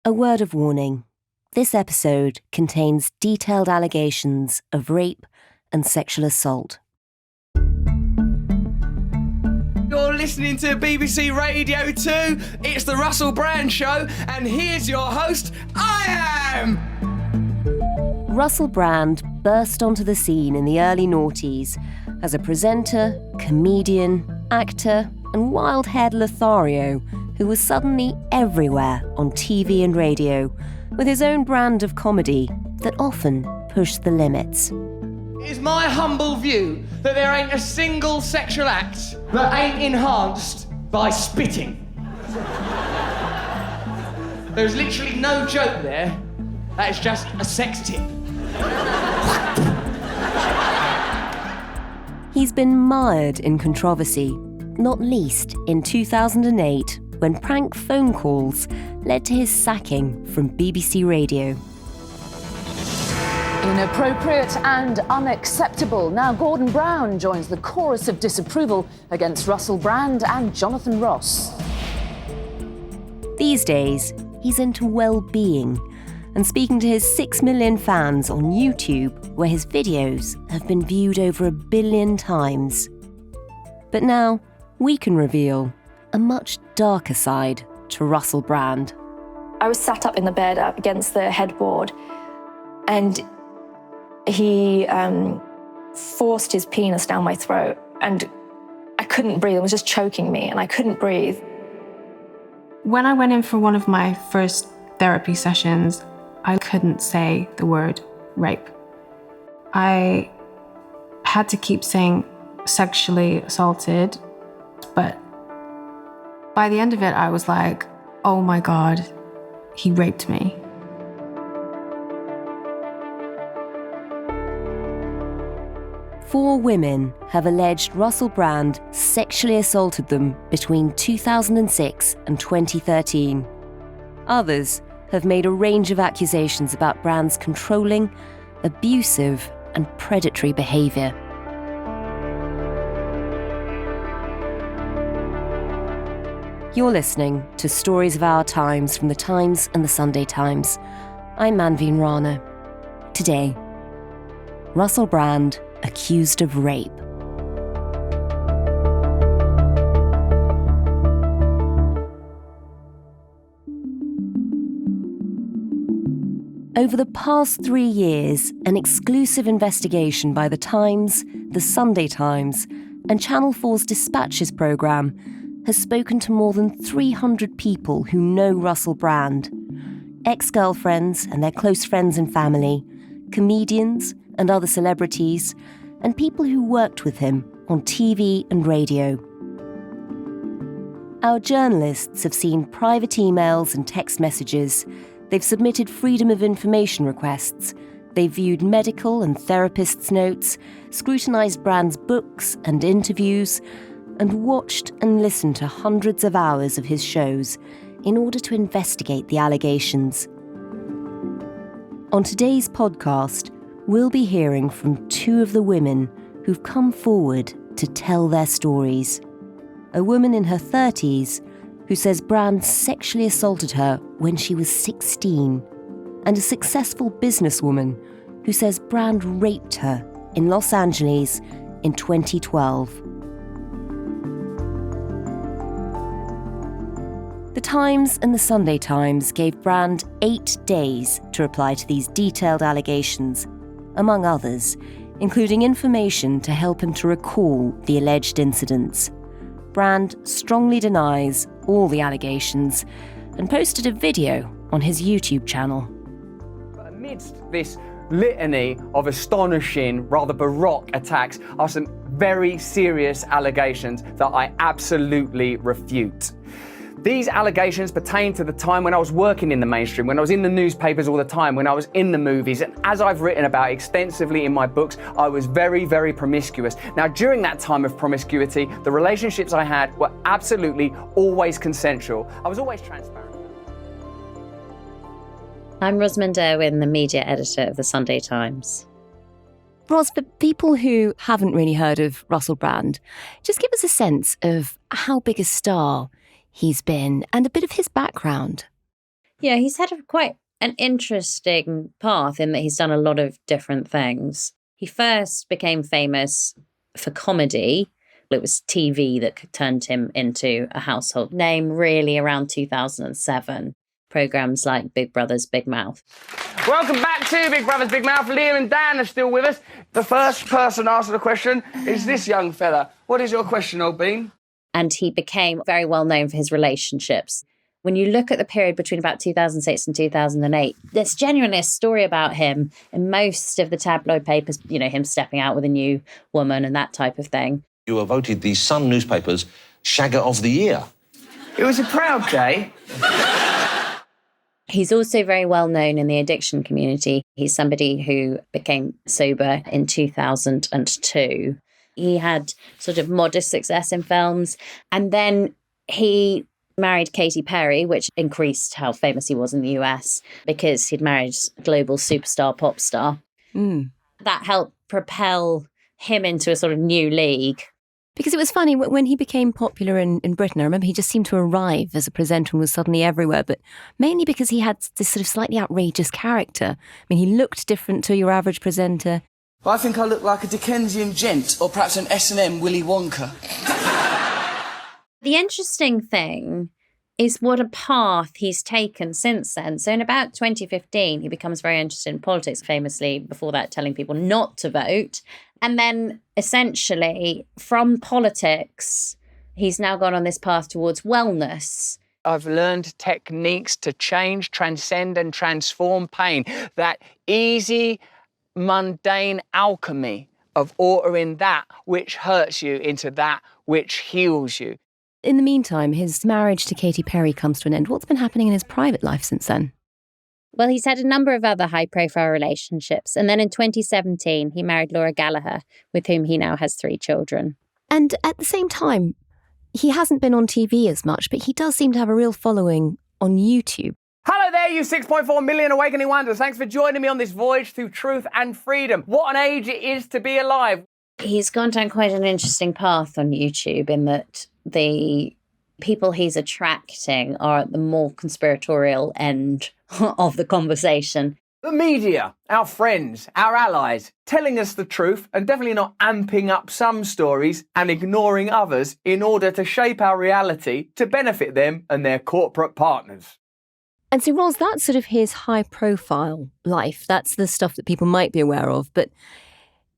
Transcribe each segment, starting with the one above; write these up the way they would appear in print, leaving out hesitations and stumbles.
A word of warning. This episode contains detailed allegations of rape and sexual assault. You're listening to BBC Radio 2. It's the Russell Brand Show, and here's your host, I am... Russell Brand burst onto the scene in the early noughties as a presenter, comedian, actor, and wild-haired Lothario who was suddenly everywhere on TV and radio with his own brand of comedy that often pushed the limits. It is my humble view that there ain't a single sexual act that ain't enhanced by spitting. There's literally no joke there. That is just a sex tip. He's been mired in controversy, not least in 2008 when prank phone calls led to his sacking from BBC Radio. Inappropriate and unacceptable. Now Gordon Brown joins the chorus of disapproval against Russell Brand and Jonathan Ross. These days, he's into well-being and speaking to his 6 million fans on YouTube, where his videos have been viewed over 1 billion times. But now, we can reveal a much darker side to Russell Brand. I was sat up in the bed up against the headboard, and he forced his penis down my throat, and I couldn't breathe. It was just choking me, and I couldn't breathe. When I went in for one of my first therapy sessions, I couldn't say the word rape. I had to keep saying sexually assaulted, but by the end of it, I was like, oh my God, he raped me. Four women have alleged Russell Brand sexually assaulted them between 2006 and 2013. Others have made a range of accusations about Brand's controlling, abusive, and predatory behaviour. You're listening to Stories of Our Times from The Times and The Sunday Times. I'm Manveen Rana. Today, Russell Brand accused of rape. Over the past 3 years, an exclusive investigation by The Times, The Sunday Times, and Channel 4's Dispatches programme has spoken to more than 300 people who know Russell Brand. Ex-girlfriends and their close friends and family, comedians and other celebrities, and people who worked with him on TV and radio. Our journalists have seen private emails and text messages. They've submitted freedom of information requests. They've viewed medical and therapists' notes, scrutinised Brand's books and interviews, and watched and listened to hundreds of hours of his shows in order to investigate the allegations. On today's podcast, we'll be hearing from two of the women who've come forward to tell their stories. A woman in her 30s who says Brand sexually assaulted her when she was 16, and a successful businesswoman who says Brand raped her in Los Angeles in 2012. The Times and the Sunday Times gave Brand 8 days to reply to these detailed allegations, among others, including information to help him to recall the alleged incidents. Brand strongly denies all the allegations and posted a video on his YouTube channel. Amidst this litany of astonishing, rather baroque attacks are some very serious allegations that I absolutely refute. These allegations pertain to the time when I was working in the mainstream, when I was in the newspapers all the time, when I was in the movies, and as I've written about extensively in my books, I was very, very promiscuous. Now, during that time of promiscuity, the relationships I had were absolutely always consensual. I was always transparent. I'm Rosamund, the media editor of the Sunday Times. Ros, for people who haven't really heard of Russell Brand, just give us a sense of how big a star he's been and a bit of his background. Yeah, he's had quite an interesting path in that he's done a lot of different things. He first became famous for comedy. It was TV that turned him into a household name, really around 2007. Programs like Big Brother's Big Mouth. Welcome back to Big Brother's Big Mouth. Liam and Dan are still with us. The first person asked the question is this young fella. What is your question, old bean? And he became very well known for his relationships. When you look at the period between about 2006 and 2008, there's genuinely a story about him in most of the tabloid papers, you know, him stepping out with a new woman and that type of thing. You were voted the Sun newspaper's Shagger of the Year. It was a proud day. He's also very well known in the addiction community. He's somebody who became sober in 2002. He had sort of modest success in films. And then he married Katy Perry, which increased how famous he was in the US because he'd married global superstar pop star. That helped propel him into a sort of new league. Because it was funny, when he became popular in Britain, I remember he just seemed to arrive as a presenter and was suddenly everywhere, but mainly because he had this sort of slightly outrageous character. I mean, he looked different to your average presenter. Well, I think I look like a Dickensian gent, or perhaps an S&M Willy Wonka. The interesting thing is what a path he's taken since then. So in about 2015, he becomes very interested in politics, famously before that telling people not to vote. And then essentially from politics, he's now gone on this path towards wellness. I've learned techniques to change, transcend and transform pain. That easy, mundane alchemy of altering that which hurts you into that which heals you. In the meantime, his marriage to Katy Perry comes to an end. What's been happening in his private life since then? Well, he's had a number of other high-profile relationships. And then in 2017, he married Laura Gallagher, with whom he now has 3 children. And at the same time, he hasn't been on TV as much, but he does seem to have a real following on YouTube. Hello there, you 6.4 million awakening wonders. Thanks for joining me on this voyage through truth and freedom. What an age it is to be alive. He's gone down quite an interesting path on YouTube in that the people he's attracting are at the more conspiratorial end of the conversation. The media, our friends, our allies, telling us the truth and definitely not amping up some stories and ignoring others in order to shape our reality to benefit them and their corporate partners. And so, Ros, that's sort of his high-profile life. That's the stuff that people might be aware of, but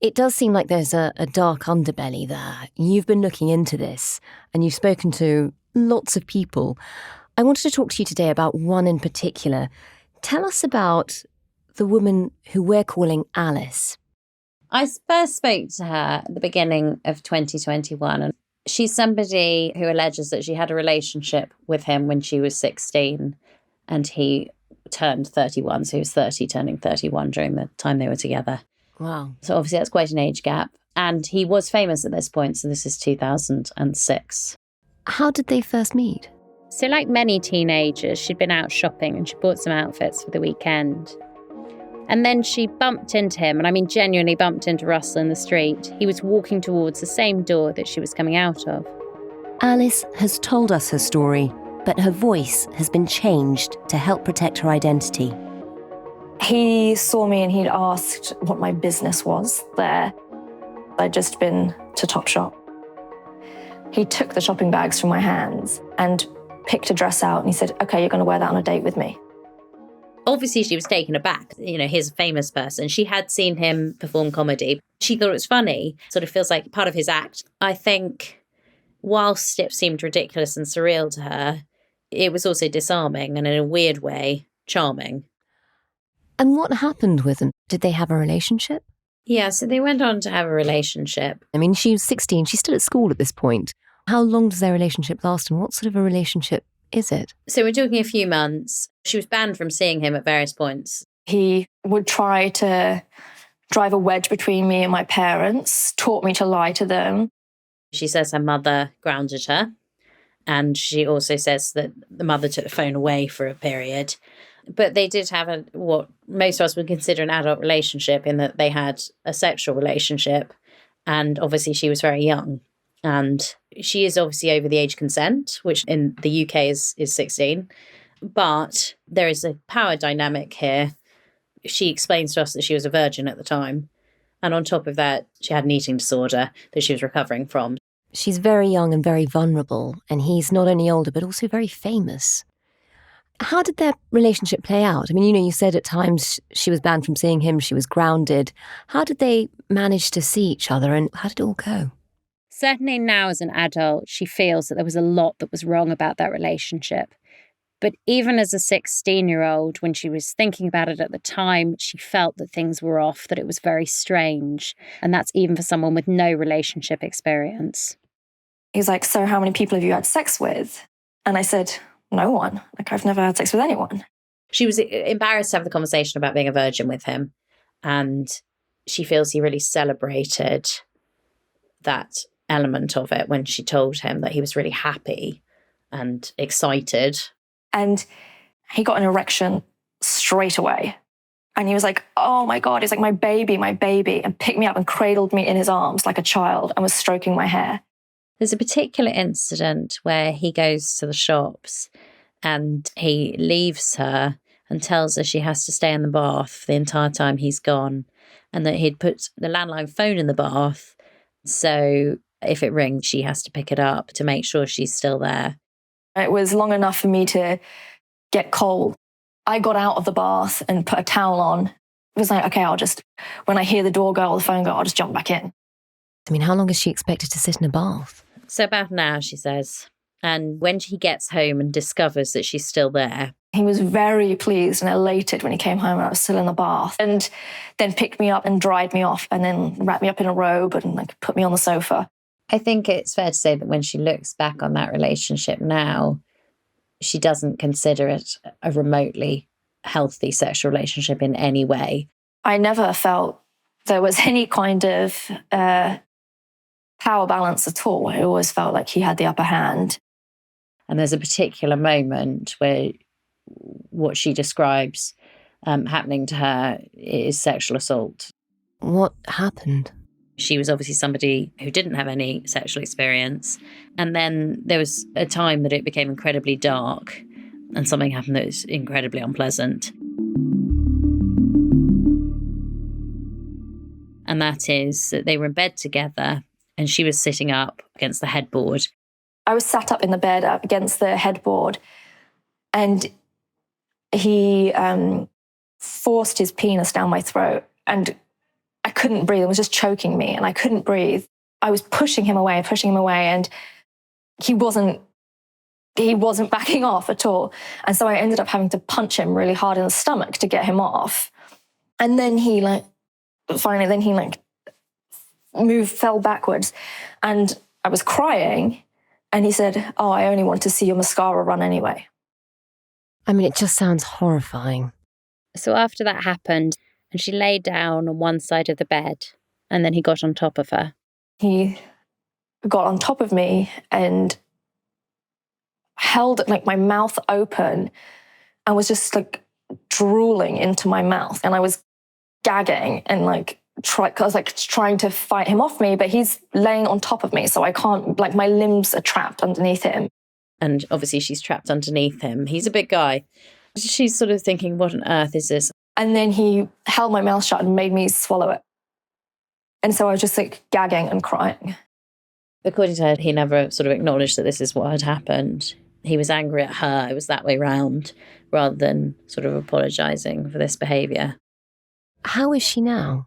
it does seem like there's a dark underbelly there. You've been looking into this and you've spoken to lots of people. I wanted to talk to you today about one in particular. Tell us about the woman who we're calling Alice. I first spoke to her at the beginning of 2021, and she's somebody who alleges that she had a relationship with him when she was 16 and he turned 31, so he was 30 turning 31 during the time they were together. Wow. So obviously that's quite an age gap. And he was famous at this point, so this is 2006. How did they first meet? So like many teenagers, she'd been out shopping and she bought some outfits for the weekend. And then she bumped into him, and I mean genuinely bumped into Russell in the street. He was walking towards the same door that she was coming out of. Alice has told us her story, but her voice has been changed to help protect her identity. He saw me and he'd asked what my business was there. I'd just been to Topshop. He took the shopping bags from my hands and picked a dress out and he said, "Okay, you're going to wear that on a date with me." Obviously, she was taken aback. You know, he's a famous person. She had seen him perform comedy. She thought it was funny. Sort of feels like part of his act. I think whilst it seemed ridiculous and surreal to her, it was also disarming and in a weird way, charming. And what happened with them? Did they have a relationship? Yeah, so they went on to have a relationship. I mean, she was 16. She's still at school at this point. How long does their relationship last and what sort of a relationship is it? So we're talking a few months. She was banned from seeing him at various points. He would try to drive a wedge between me and my parents, taught me to lie to them. She says her mother grounded her. And she also says that the mother took the phone away for a period. But they did have what most of us would consider an adult relationship in that they had a sexual relationship. And obviously she was very young. And she is obviously over the age of consent, which in the UK is 16. But there is a power dynamic here. She explains to us that she was a virgin at the time. And on top of that, she had an eating disorder that she was recovering from. She's very young and very vulnerable, and he's not only older, but also very famous. How did their relationship play out? I mean, you said at times she was banned from seeing him, she was grounded. How did they manage to see each other, and how did it all go? Certainly now as an adult, she feels that there was a lot that was wrong about that relationship. But even as a 16-year-old, when she was thinking about it at the time, she felt that things were off, that it was very strange. And that's even for someone with no relationship experience. He's like, so how many people have you had sex with? And I said, no one. Like, I've never had sex with anyone. She was embarrassed to have the conversation about being a virgin with him. And she feels he really celebrated that element of it when she told him that he was really happy and excited. And he got an erection straight away. And he was like, oh my God, he's like, my baby, and picked me up and cradled me in his arms like a child and was stroking my hair. There's a particular incident where he goes to the shops and he leaves her and tells her she has to stay in the bath the entire time he's gone, and that he'd put the landline phone in the bath. So if it rings, she has to pick it up to make sure she's still there. It was long enough for me to get cold. I got out of the bath and put a towel on. It was like, okay, when I hear the door go or the phone go, I'll just jump back in. I mean, how long is she expected to sit in a bath? So about an hour, she says. And when he gets home and discovers that she's still there, he was very pleased and elated when he came home and I was still in the bath, and then picked me up and dried me off and then wrapped me up in a robe and put me on the sofa. I think it's fair to say that when she looks back on that relationship now, she doesn't consider it a remotely healthy sexual relationship in any way. I never felt there was any kind of power balance at all. I always felt like he had the upper hand. And there's a particular moment where what she describes happening to her is sexual assault. What happened? She was obviously somebody who didn't have any sexual experience. And then there was a time that it became incredibly dark and something happened that was incredibly unpleasant. And that is that they were in bed together and she was sitting up against the headboard. I was sat up in the bed up against the headboard, and he forced his penis down my throat, and I couldn't breathe. It was just choking me and I couldn't breathe. I was pushing him away, and he wasn't backing off at all. And so I ended up having to punch him really hard in the stomach to get him off. And then he fell backwards, and I was crying, and he said, oh, I only want to see your mascara run anyway. I mean, it just sounds horrifying. So after that happened, and she lay down on one side of the bed, and then he got on top of her. He got on top of me and held my mouth open and was just drooling into my mouth. And I was gagging and I was trying to fight him off me, but he's laying on top of me, so I can't, my limbs are trapped underneath him. And obviously she's trapped underneath him. He's a big guy. She's sort of thinking, what on earth is this? And then he held my mouth shut and made me swallow it. And so I was just gagging and crying. According to her, he never sort of acknowledged that this is what had happened. He was angry at her. It was that way round, rather than sort of apologising for this behaviour. How is she now?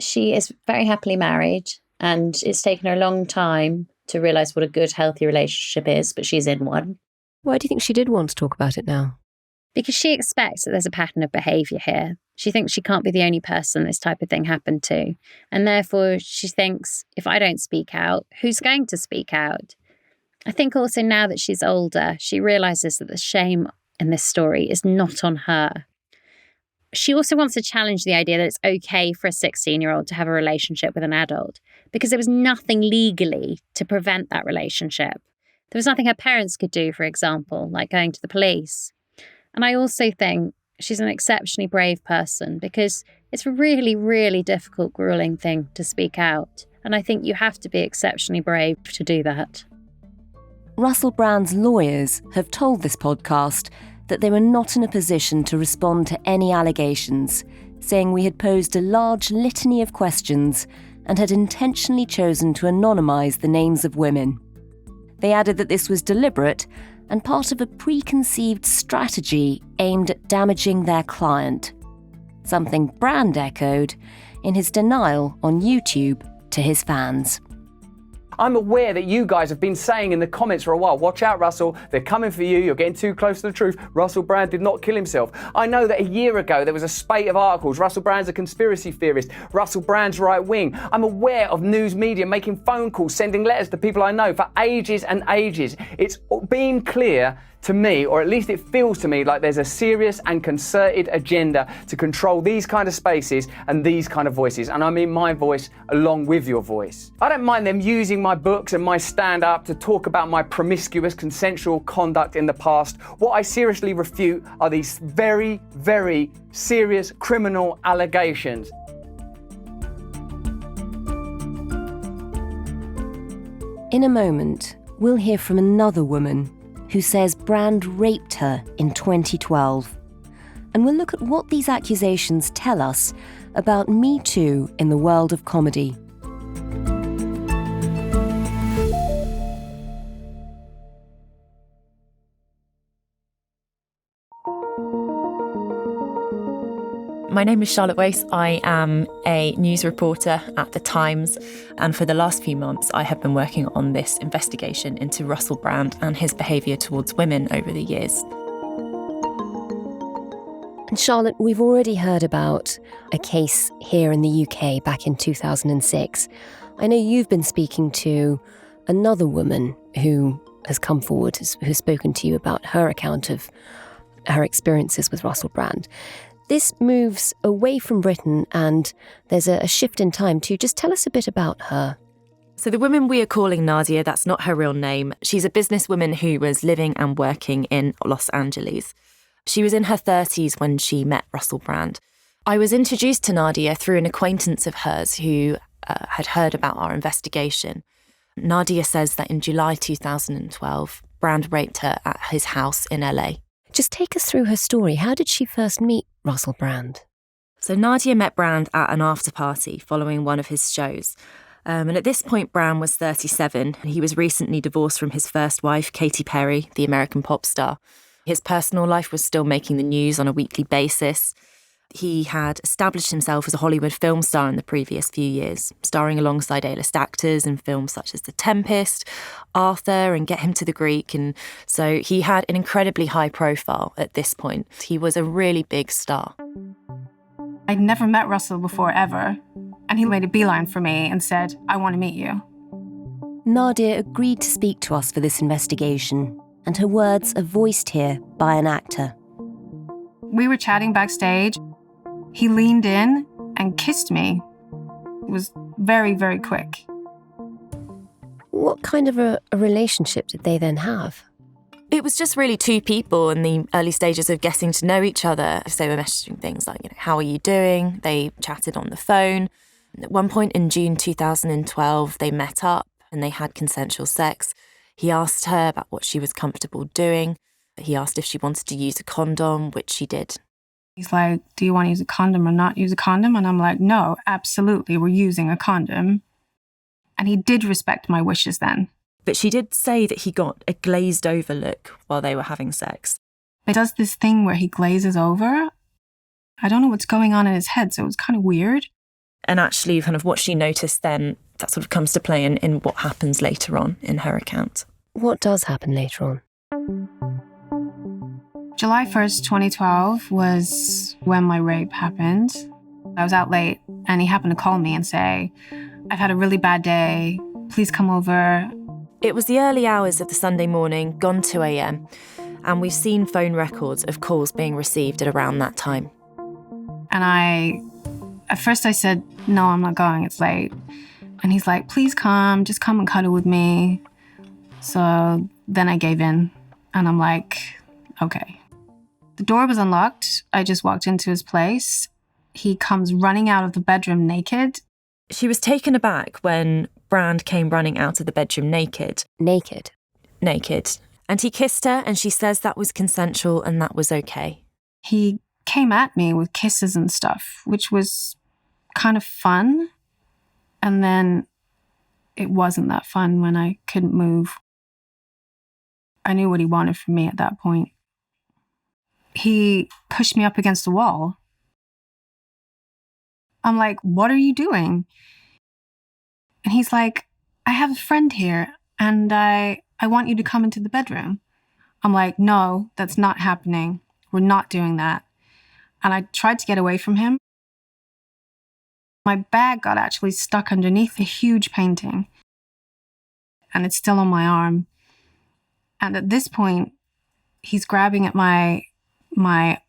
She is very happily married, and it's taken her a long time to realise what a good, healthy relationship is, but she's in one. Why do you think she did want to talk about it now? Because she expects that there's a pattern of behaviour here. She thinks she can't be the only person this type of thing happened to. And therefore, she thinks, if I don't speak out, who's going to speak out? I think also now that she's older, she realises that the shame in this story is not on her. She also wants to challenge the idea that it's okay for a 16-year-old to have a relationship with an adult, because there was nothing legally to prevent that relationship. There was nothing her parents could do, for example, like going to the police. And I also think she's an exceptionally brave person, because it's a really, really difficult, grueling thing to speak out. And I think you have to be exceptionally brave to do that. Russell Brand's lawyers have told this podcast that they were not in a position to respond to any allegations, saying we had posed a large litany of questions and had intentionally chosen to anonymise the names of women. They added that this was deliberate and part of a preconceived strategy aimed at damaging their client, something Brand echoed in his denial on YouTube to his fans. I'm aware that you guys have been saying in the comments for a while, watch out, Russell, they're coming for you, you're getting too close to the truth. Russell Brand did not kill himself. I know that a year ago there was a spate of articles, Russell Brand's a conspiracy theorist, Russell Brand's right wing. I'm aware of news media making phone calls, sending letters to people I know for ages and ages. It's been clear to me, or at least it feels to me, like there's a serious and concerted agenda to control these kind of spaces and these kind of voices. And I mean my voice along with your voice. I don't mind them using my books and my stand-up to talk about my promiscuous, consensual conduct in the past. What I seriously refute are these very, very serious criminal allegations. In a moment, we'll hear from another woman who says Brand raped her in 2012. And we'll look at what these accusations tell us about Me Too in the world of comedy. My name is Charlotte Wace. I am a news reporter at The Times, and for the last few months I have been working on this investigation into Russell Brand and his behaviour towards women over the years. And Charlotte, we've already heard about a case here in the UK back in 2006. I know you've been speaking to another woman who has come forward, who's spoken to you about her account of her experiences with Russell Brand. This moves away from Britain and there's a shift in time too. Just tell us a bit about her. So the woman we are calling Nadia, that's not her real name. She's a businesswoman who was living and working in Los Angeles. She was in her 30s when she met Russell Brand. I was introduced to Nadia through an acquaintance of hers who had heard about our investigation. Nadia says that in July 2012, Brand raped her at his house in LA. Just take us through her story. How did she first meet Russell Brand? So Nadia met Brand at an after party following one of his shows. And at this point, Brand was 37 and he was recently divorced from his first wife, Katy Perry, the American pop star. His personal life was still making the news on a weekly basis. He had established himself as a Hollywood film star in the previous few years, starring alongside A-list actors in films such as The Tempest, Arthur and Get Him to the Greek. And so he had an incredibly high profile at this point. He was a really big star. I'd never met Russell before, ever. And he made a beeline for me and said, I want to meet you. Nadia agreed to speak to us for this investigation, and her words are voiced here by an actor. We were chatting backstage. He leaned in and kissed me. It was very, very quick. What kind of a relationship did they then have? It was just really two people in the early stages of getting to know each other. So they were messaging things like, how are you doing? They chatted on the phone. At one point in June 2012, they met up and they had consensual sex. He asked her about what she was comfortable doing. He asked if she wanted to use a condom, which she did. He's like, do you want to use a condom or not use a condom? And I'm like, no, absolutely, we're using a condom. And he did respect my wishes then. But she did say that he got a glazed over look while they were having sex. He does this thing where he glazes over. I don't know what's going on in his head, so it was kind of weird. And actually, kind of what she noticed then, that sort of comes to play in what happens later on in her account. What does happen later on? July 1st, 2012 was when my rape happened. I was out late and he happened to call me and say, I've had a really bad day. Please come over. It was the early hours of the Sunday morning, gone 2 a.m, and we've seen phone records of calls being received at around that time. And at first I said, no, I'm not going, it's late. And he's like, please come, just come and cuddle with me. So then I gave in and I'm like, okay. The door was unlocked. I just walked into his place. He comes running out of the bedroom naked. She was taken aback when Brand came running out of the bedroom naked. Naked? Naked. And he kissed her, and she says that was consensual and that was okay. He came at me with kisses and stuff, which was kind of fun. And then it wasn't that fun when I couldn't move. I knew what he wanted from me at that point. He pushed me up against the wall. I'm like, what are you doing? And he's like, I have a friend here and I want you to come into the bedroom. I'm like, no, that's not happening. We're not doing that. And I tried to get away from him. My bag got actually stuck underneath a huge painting. And it's still on my arm. And at this point, he's grabbing at my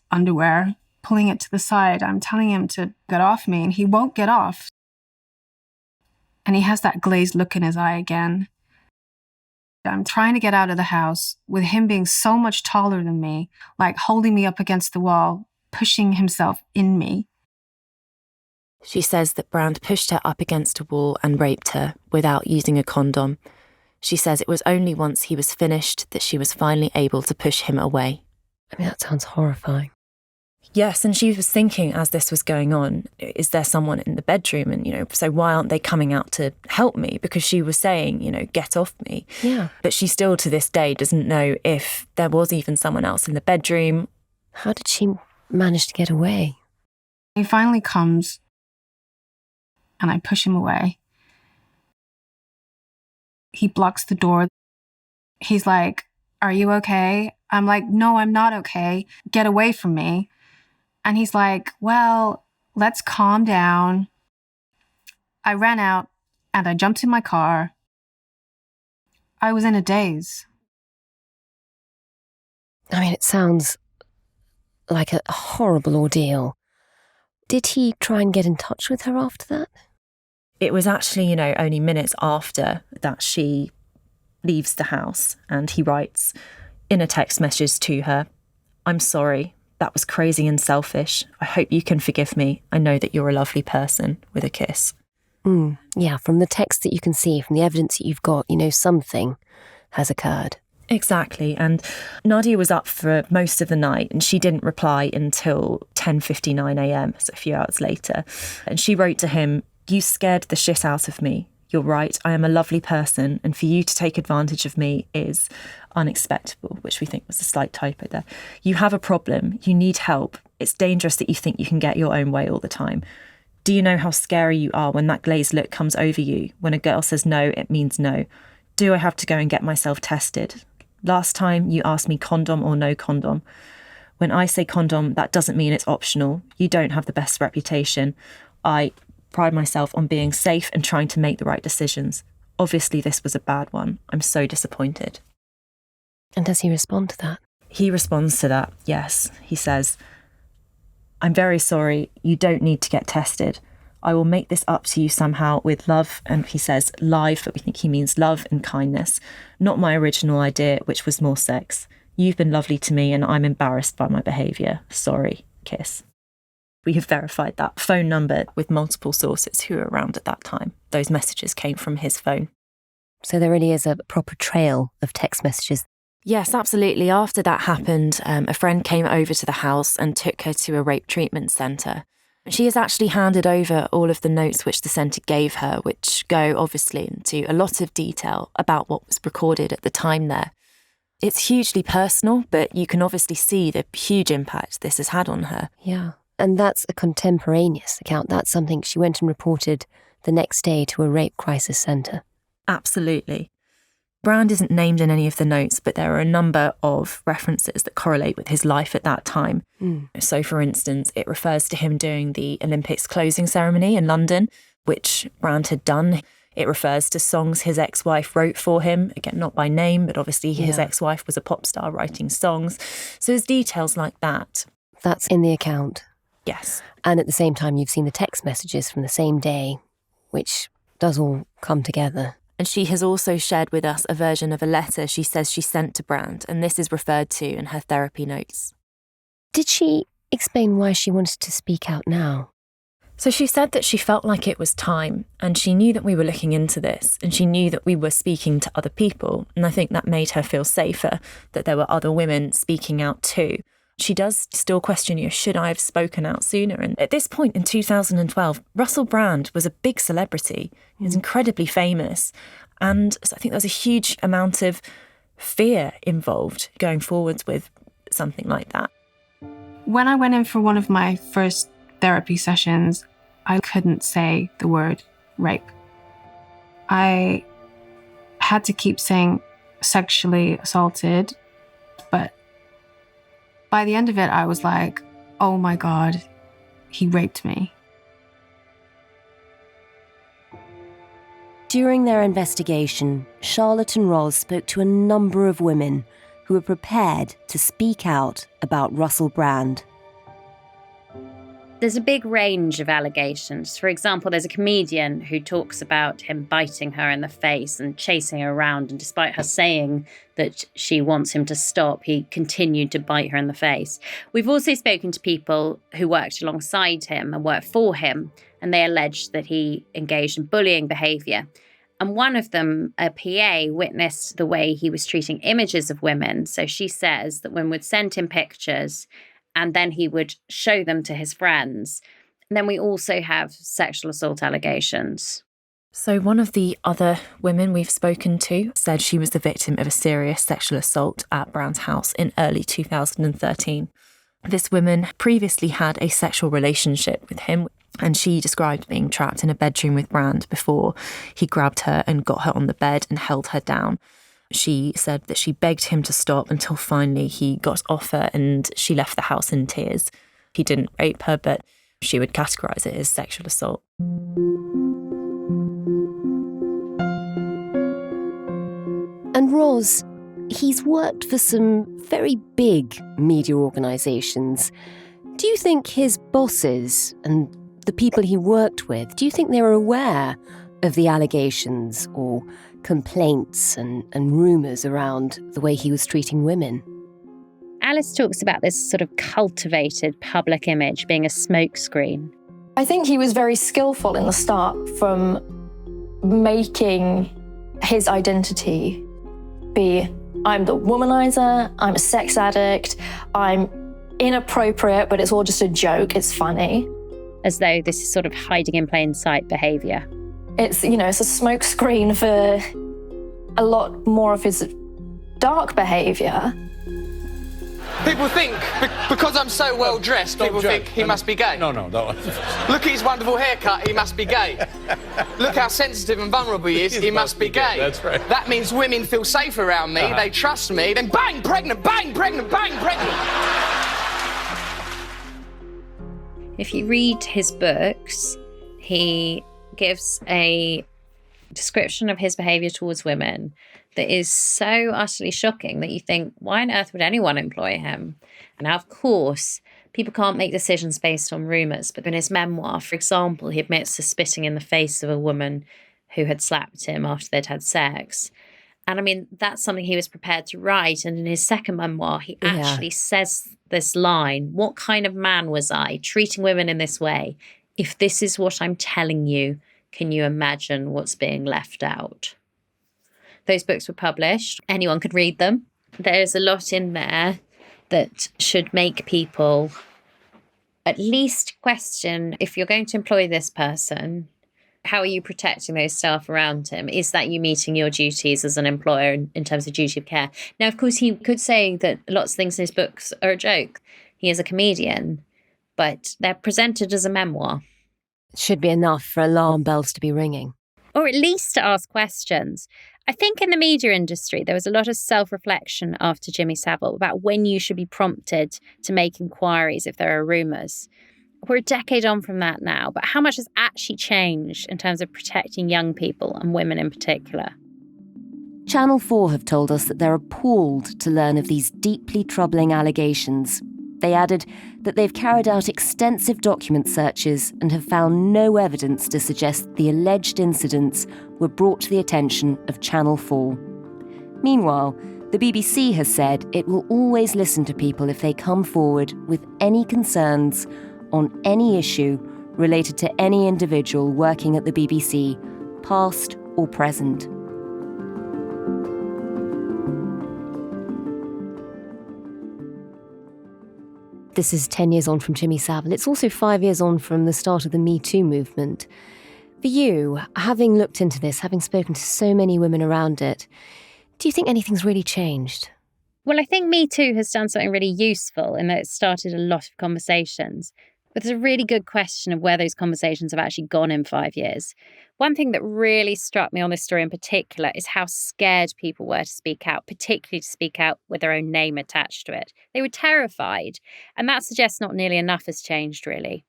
underwear, pulling it to the side. I'm telling him to get off me, and he won't get off. And he has that glazed look in his eye again. I'm trying to get out of the house with him being so much taller than me, like holding me up against the wall, pushing himself in me. She says that Brand pushed her up against a wall and raped her without using a condom. She says it was only once he was finished that she was finally able to push him away. I mean, that sounds horrifying. Yes, and she was thinking as this was going on, is there someone in the bedroom? And, so why aren't they coming out to help me? Because she was saying, get off me. Yeah. But she still to this day doesn't know if there was even someone else in the bedroom. How did she manage to get away? He finally comes and I push him away. He blocks the door. He's like, are you okay? I'm like, no, I'm not okay. Get away from me. And he's like, well, let's calm down. I ran out and I jumped in my car. I was in a daze. I mean, it sounds like a horrible ordeal. Did he try and get in touch with her after that? It was actually, only minutes after that she leaves the house, and he writes in a text message to her, I'm sorry, that was crazy and selfish. I hope you can forgive me. I know that you're a lovely person, with a kiss. Yeah, from the text that you can see, from the evidence that you've got, something has occurred. Exactly. And Nadia was up for most of the night and she didn't reply until 10:59 a.m, so a few hours later. And she wrote to him, you scared the shit out of me. You're right, I am a lovely person, and for you to take advantage of me is unacceptable, which we think was a slight typo there. You have a problem, you need help. It's dangerous that you think you can get your own way all the time. Do you know how scary you are when that glazed look comes over you? When a girl says no, it means no. Do I have to go and get myself tested? Last time you asked me condom or no condom. When I say condom, that doesn't mean it's optional. You don't have the best reputation. I pride myself on being safe and trying to make the right decisions. Obviously, this was a bad one. I'm so disappointed. And does he respond to that? He responds to that, yes. He says, I'm very sorry. You don't need to get tested. I will make this up to you somehow with love. And he says live, but we think he means love and kindness. Not my original idea, which was more sex. You've been lovely to me and I'm embarrassed by my behaviour. Sorry. Kiss. We have verified that phone number with multiple sources who were around at that time. Those messages came from his phone. So there really is a proper trail of text messages. Yes, absolutely. After that happened, a friend came over to the house and took her to a rape treatment centre. She has actually handed over all of the notes which the centre gave her, which go obviously into a lot of detail about what was recorded at the time there. It's hugely personal, but you can obviously see the huge impact this has had on her. Yeah. And that's a contemporaneous account. That's something she went and reported the next day to a rape crisis centre. Absolutely. Brand isn't named in any of the notes, but there are a number of references that correlate with his life at that time. So, for instance, it refers to him doing the Olympics closing ceremony in London, which Brand had done. It refers to songs his ex-wife wrote for him, again, not by name, but obviously his ex-wife was a pop star writing songs. So there's details like that. That's in the account. Yes. And at the same time, you've seen the text messages from the same day, which does all come together. And she has also shared with us a version of a letter she says she sent to Brand, and this is referred to in her therapy notes. Did she explain why she wanted to speak out now? So she said that she felt like it was time, and she knew that we were looking into this, and she knew that we were speaking to other people, and I think that made her feel safer, that there were other women speaking out too. She does still question, should I have spoken out sooner? And at this point in 2012, Russell Brand was a big celebrity. He was incredibly famous. And so I think there was a huge amount of fear involved going forwards with something like that. When I went in for one of my first therapy sessions, I couldn't say the word rape. I had to keep saying sexually assaulted, but by the end of it, I was like, oh my God, he raped me. During their investigation, Charlotte and Ros spoke to a number of women who were prepared to speak out about Russell Brand. There's a big range of allegations. For example, there's a comedian who talks about him biting her in the face and chasing her around, and despite her saying that she wants him to stop, he continued to bite her in the face. We've also spoken to people who worked alongside him and worked for him, and they alleged that he engaged in bullying behaviour. And one of them, a PA, witnessed the way he was treating images of women. So she says that women would send him pictures and then he would show them to his friends. And then we also have sexual assault allegations. So one of the other women we've spoken to said she was the victim of a serious sexual assault at Brand's house in early 2013. This woman previously had a sexual relationship with him, and she described being trapped in a bedroom with Brand before he grabbed her and got her on the bed and held her down. She said that she begged him to stop until finally he got off her and she left the house in tears. He didn't rape her, but she would categorise it as sexual assault. And Ros, he's worked for some very big media organisations. Do you think his bosses and the people he worked with, do you think they were aware of the allegations or complaints and rumours around the way he was treating women? Alice talks about this sort of cultivated public image being a smokescreen. I think he was very skillful in the start from making his identity be, I'm the womanizer, I'm a sex addict, I'm inappropriate, but it's all just a joke, it's funny. As though this is sort of hiding in plain sight behaviour. It's a smokescreen for a lot more of his dark behaviour. People think, because I'm so well dressed, people think he must be gay. No. Look at his wonderful haircut, he must be gay. Look how sensitive and vulnerable he is, he must be gay. That's right. That means women feel safe around me, they trust me, then bang, pregnant, bang, pregnant, bang, pregnant. If you read his books, he gives a description of his behaviour towards women that is so utterly shocking that you think, why on earth would anyone employ him? And now, of course, people can't make decisions based on rumours, but in his memoir, for example, he admits to spitting in the face of a woman who had slapped him after they'd had sex. And I mean, that's something he was prepared to write. And in his second memoir, he actually says this line, what kind of man was I, treating women in this way? If this is what I'm telling you, can you imagine what's being left out? Those books were published. Anyone could read them. There's a lot in there that should make people at least question, if you're going to employ this person, how are you protecting those staff around him? Is that you meeting your duties as an employer in terms of duty of care? Now, of course, he could say that lots of things in his books are a joke. He is a comedian, but they're presented as a memoir. It should be enough for alarm bells to be ringing. Or at least to ask questions. I think in the media industry, there was a lot of self-reflection after Jimmy Savile about when you should be prompted to make inquiries if there are rumours. We're a decade on from that now, but how much has actually changed in terms of protecting young people and women in particular? Channel 4 have told us that they're appalled to learn of these deeply troubling allegations. They added that they've carried out extensive document searches and have found no evidence to suggest the alleged incidents were brought to the attention of Channel 4. Meanwhile, the BBC has said it will always listen to people if they come forward with any concerns on any issue related to any individual working at the BBC, past or present. This is 10 years on from Jimmy Savile. It's also 5 years on from the start of the Me Too movement. For you, having looked into this, having spoken to so many women around it, do you think anything's really changed? Well, I think Me Too has done something really useful in that it started a lot of conversations. But there's a really good question of where those conversations have actually gone in 5 years. One thing that really struck me on this story in particular is how scared people were to speak out, particularly to speak out with their own name attached to it. They were terrified, and that suggests not nearly enough has changed, really.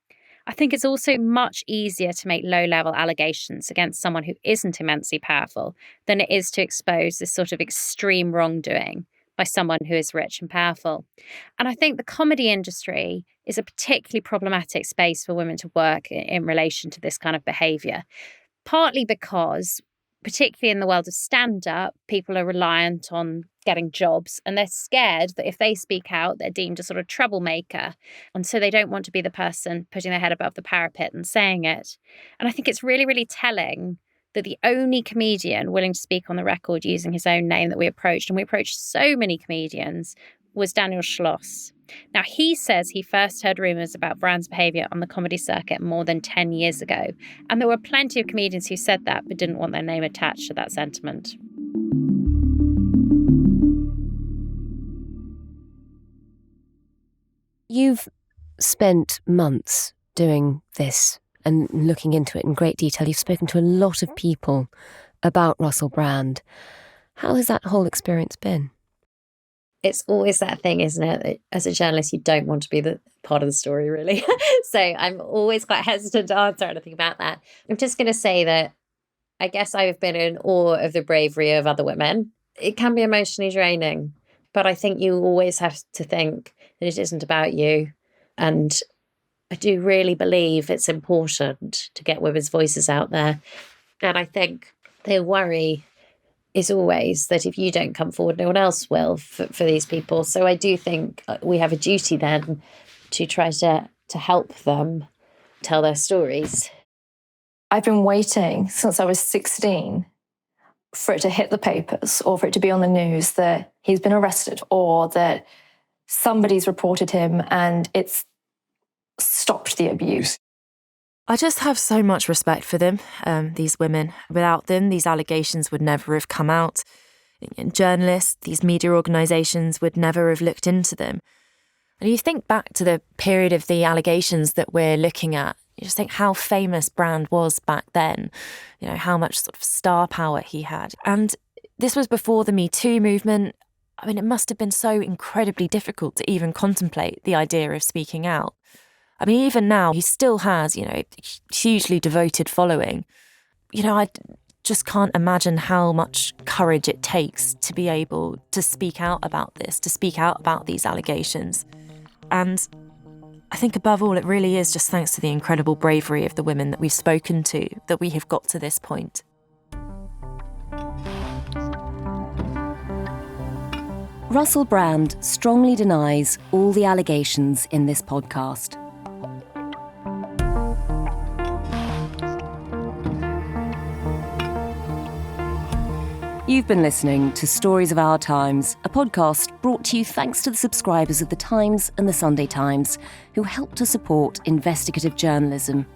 I think it's also much easier to make low-level allegations against someone who isn't immensely powerful than it is to expose this sort of extreme wrongdoing by someone who is rich and powerful. And I think the comedy industry is a particularly problematic space for women to work in relation to this kind of behaviour. Partly because, particularly in the world of stand-up, people are reliant on getting jobs and they're scared that if they speak out, they're deemed a sort of troublemaker. And so they don't want to be the person putting their head above the parapet and saying it. And I think it's really, really telling that the only comedian willing to speak on the record using his own name that we approached, and we approached so many comedians, was Daniel Schloss. Now, he says he first heard rumours about Brand's behaviour on the comedy circuit more than 10 years ago. And there were plenty of comedians who said that but didn't want their name attached to that sentiment. You've spent months doing this and looking into it in great detail. You've spoken to a lot of people about Russell Brand. How has that whole experience been? It's always that thing, isn't it? That as a journalist, you don't want to be the part of the story, really. So I'm always quite hesitant to answer anything about that. I'm just going to say that I guess I've been in awe of the bravery of other women. It can be emotionally draining, but I think you always have to think that it isn't about you. And I do really believe it's important to get women's voices out there. And I think the worry is always that if you don't come forward, no one else will for these people. So I do think we have a duty then to try to help them tell their stories. I've been waiting since I was 16 for it to hit the papers or for it to be on the news that he's been arrested or that somebody's reported him and it's stopped the abuse. I just have so much respect for them, these women. Without them, these allegations would never have come out. And journalists, these media organisations would never have looked into them. And you think back to the period of the allegations that we're looking at, you just think how famous Brand was back then, you know, how much sort of star power he had. And this was before the Me Too movement. I mean, it must have been so incredibly difficult to even contemplate the idea of speaking out. I mean, even now, he still has, a hugely devoted following. I just can't imagine how much courage it takes to be able to speak out about this, to speak out about these allegations. And I think above all, it really is just thanks to the incredible bravery of the women that we've spoken to that we have got to this point. Russell Brand strongly denies all the allegations in this podcast. You've been listening to Stories of Our Times, a podcast brought to you thanks to the subscribers of The Times and The Sunday Times, who help to support investigative journalism.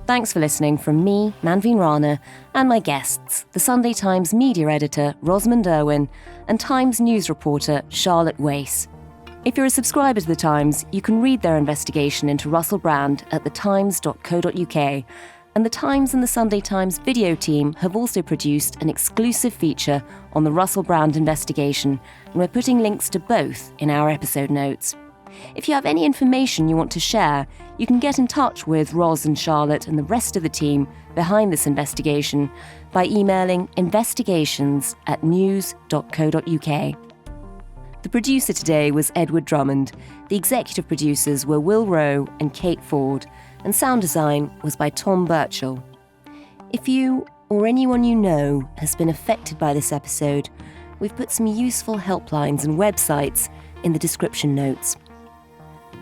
Thanks for listening from me, Manveen Rana, and my guests, The Sunday Times media editor Rosamund Urwin and Times news reporter Charlotte Wace. If you're a subscriber to The Times, you can read their investigation into Russell Brand at thetimes.co.uk. And The Times and The Sunday Times video team have also produced an exclusive feature on the Russell Brand investigation, and we're putting links to both in our episode notes. If you have any information you want to share, you can get in touch with Ros and Charlotte and the rest of the team behind this investigation by emailing investigations@news.co.uk. The producer today was Edward Drummond. The executive producers were Will Rowe and Kate Ford, and sound design was by Tom Birchall. If you or anyone you know has been affected by this episode, we've put some useful helplines and websites in the description notes.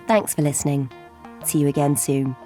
Thanks for listening. See you again soon.